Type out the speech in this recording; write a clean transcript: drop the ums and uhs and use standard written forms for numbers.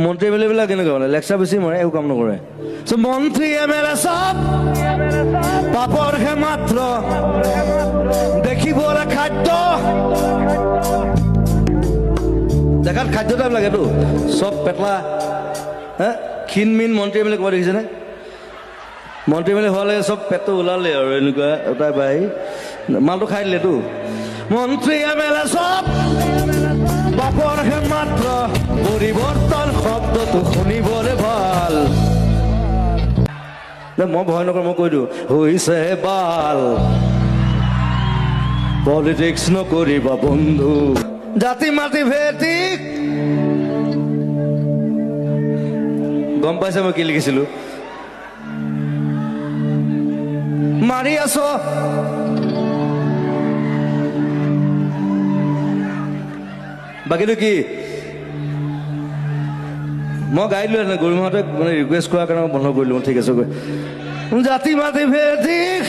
মন্ত্ৰী M L এবিলাক কেনেকুৱা মানে লেকচাৰ বেছি মাৰে, একো কাম নকৰে। মন্ত্ৰী এম এল এ চব পাপৰহে মাত্ৰ, দেখিবলৈ খাদ্য, দেখাত খাদ্য টাইপ লাগেতো, চব পেটলা ক্ষীণমিন। মন্ত্ৰী এম এল এ ক'ৰবাত দেখিছেনে? মন্ত্ৰী এম এল এ হোৱালে চব পেটটো ওলালে আৰু এনেকুৱা এটাই বাই মালটো খাই দিলেতো। মন্ত্ৰী এম এল এ চব পাপৰহে মাত্ৰ, পৰিৱৰ্তন শব্দটো শুনিবলৈ ভাল। মই ভয় নকৰোঁ, মই কৈ দিওঁ হৈছে বাল। পলিটিক্স নকৰিবা বন্ধু, জাতি মাতি ভেটিক। গম পাইছে মই কি লিখিছিলো? মাৰি আছ বাকীটো কি মই গাই দিলো হেঁতেন, গৰিমাহঁতে মানে ৰিকুৱেষ্ট কৰাৰ কাৰণে মই বন্ধ কৰিলো। ঠিক আছে, জাতি মাতি ভেটিক